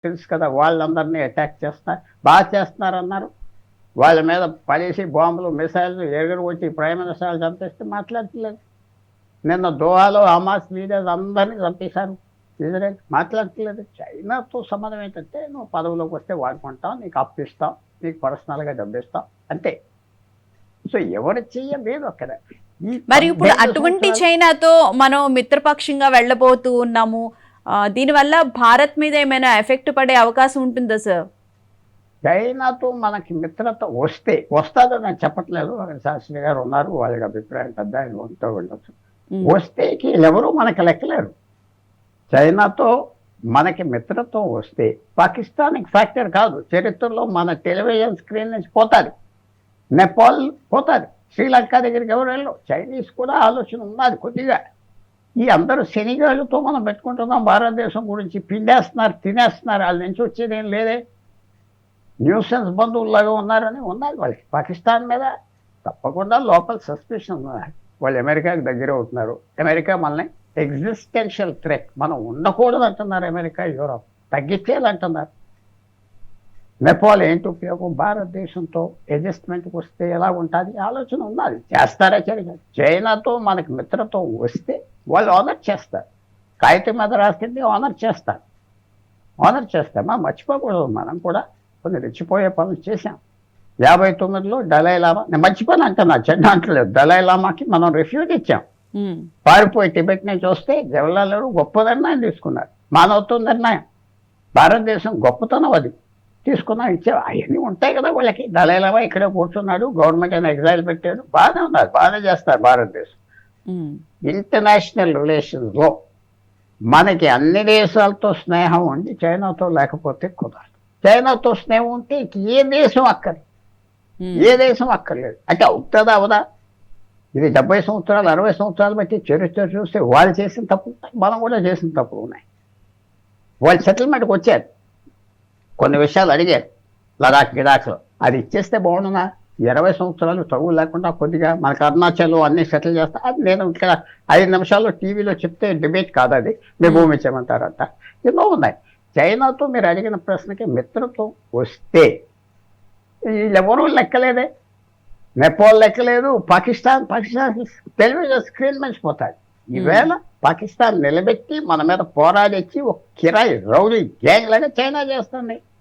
తెలుసు కదా, వాళ్ళందరినీ అటాక్ చేస్తున్నారు, బాగా చేస్తున్నారు అన్నారు. వాళ్ళ మీద పడేసి బాంబులు మిసైల్స్ ఎగురు వచ్చి ప్రైమ్ మినిస్టర్ చంపేస్తే మాట్లాడట్లేదు. నిన్న దోహాలో హమాస్ లీడర్స్ అందరినీ చంపేశారు. ఇజ్రాయెల్ మాట్లాడట్లేదు. చైనాతో సంబంధం ఏంటంటే, నువ్వు పదవిలోకి వస్తే వాడుకుంటాం, నీకు అప్పిస్తాం, నీకు పర్సనల్గా డబ్బిస్తాం అంతే. సో ఎవరు చెయ్యలేదు అక్కడ. మరి ఇప్పుడు అటువంటి చైనాతో మనం మిత్రపక్షంగా వెళ్ళబోతూ ఉన్నాము. దీనివల్ల భారత్ మీద ఏమైనా ఎఫెక్ట్ పడే అవకాశం ఉంటుందా సార్? చైనాతో మనకి మిత్రత వస్తుందని నేను చెప్పట్లేదు. అక్కడ శాస్త్రి గారు ఉన్నారు, వాళ్ళకి అభిప్రాయం పెద్ద ఆయన ఉంటూ వెళ్ళచ్చు. వస్తే ఎవరు మనకి లెక్కలేరు. చైనాతో మనకి మిత్రత్వం వస్తే పాకిస్తాన్కి ఫ్యాక్టర్ కాదు. చరిత్రలో మన టెలివిజన్ స్క్రీన్ నుంచి పోతుంది, నేపాల్ పోతుంది, శ్రీలంక దగ్గరికి ఎవరు వెళ్ళరు. చైనీస్ కూడా ఆలోచన ఉన్నది కొద్దిగా. ఈ అందరూ శనిగాళ్ళతో మనం పెట్టుకుంటున్నాం భారతదేశం గురించి. పిండేస్తున్నారు, తినేస్తున్నారు, వాళ్ళ నుంచి వచ్చేది ఏం లేదే. న్యూసెన్స్ బంధువుల్లాగా ఉన్నారని ఉన్నది వాళ్ళకి. పాకిస్తాన్ మీద తప్పకుండా లోపల సస్పెషన్ ఉన్నది. వాళ్ళు అమెరికాకి దగ్గర అవుతున్నారు. అమెరికా మనల్ని ఎగ్జిస్టెన్షియల్ థ్రెట్, మనం ఉండకూడదు అంటున్నారు. America, Europe తగ్గించేయాలంటున్నారు. నేపాల్ ఏంటి ఉపయోగం? భారతదేశంతో అడ్జస్ట్మెంట్కి వస్తే ఎలా ఉంటుంది ఆలోచన ఉన్నది. చేస్తారా చేయగలరు. చైనాతో మనకి మిత్రత్వం వస్తే వాళ్ళు ఆనర్ చేస్తారు. కాగితం మీద రాసింది ఆనర్ చేస్తారు. మనం మర్చిపోకూడదు. మనం కూడా కొన్ని రెచ్చిపోయే పనులు చేశాం. 59లో డలైలామా, నేను మర్చిపోయిన అంటున్నా, చెడ్డ అంటలేదు, డలైలామాకి మనం రిఫ్యూజ్ ఇచ్చాం. పారిపోయి టిబెట్ నుంచి వస్తే జవహర్లాల్ నెహ్రూ గొప్ప నిర్ణయం తీసుకున్నారు. మానవత్వ నిర్ణయం, భారతదేశం గొప్పతనం అది తీసుకున్నాం, ఇచ్చాం. అవన్నీ ఉంటాయి కదా వాళ్ళకి. దళైలామా ఇక్కడే కూర్చున్నాడు, గవర్నమెంట్ అయినా ఎగ్జైల్ పెట్టాడు, బాగానే ఉన్నారు, బాగానే చేస్తారు భారతదేశం. ఇంటర్నేషనల్ రిలేషన్స్లో మనకి అన్ని దేశాలతో స్నేహం ఉండి చైనాతో లేకపోతే కుదరదు. చైనాతో స్నేహం ఉంటే ఏ దేశం అక్కర్లేదు. అంటే అవుతుందా అవదా? ఇది 70 సంవత్సరాలు 60 సంవత్సరాలు బట్టి చరిత్ర చూస్తే వాళ్ళు చేసిన తప్పులు ఉన్నాయి, మనం కూడా చేసిన తప్పులు ఉన్నాయి. వాళ్ళు సెటిల్మెంట్కి వచ్చారు, కొన్ని విషయాలు అడిగారు, లడాఖ్లో అది ఇచ్చేస్తే బాగుండునా? 20 సంవత్సరాలు చదువు లేకుండా కొద్దిగా మనకు అరుణాచల్ అన్నీ సెటిల్ చేస్తా. అది నేను ఇక్కడ 5 నిమిషాల్లో టీవీలో చెప్తే డిబేట్ కాదు అది. మీ భూమి ఇచ్చేయమంటారంట, ఎన్నో ఉన్నాయి. చైనాతో మీరు అడిగిన ప్రశ్నకి మిత్రత్వం వస్తే వీళ్ళెవరూ లెక్కలేదే. నేపాల్ లెక్కలేదు, పాకిస్తాన్ టెలివిజన్ స్క్రీన్ మర్చిపోతాయి. ఈవేళ పాకిస్తాన్ నిలబెట్టి మన మీద పోరాడిచ్చి ఒక కిరాయి రౌడీ గ్యాంగ్ లాగా చైనా చేస్తుంది.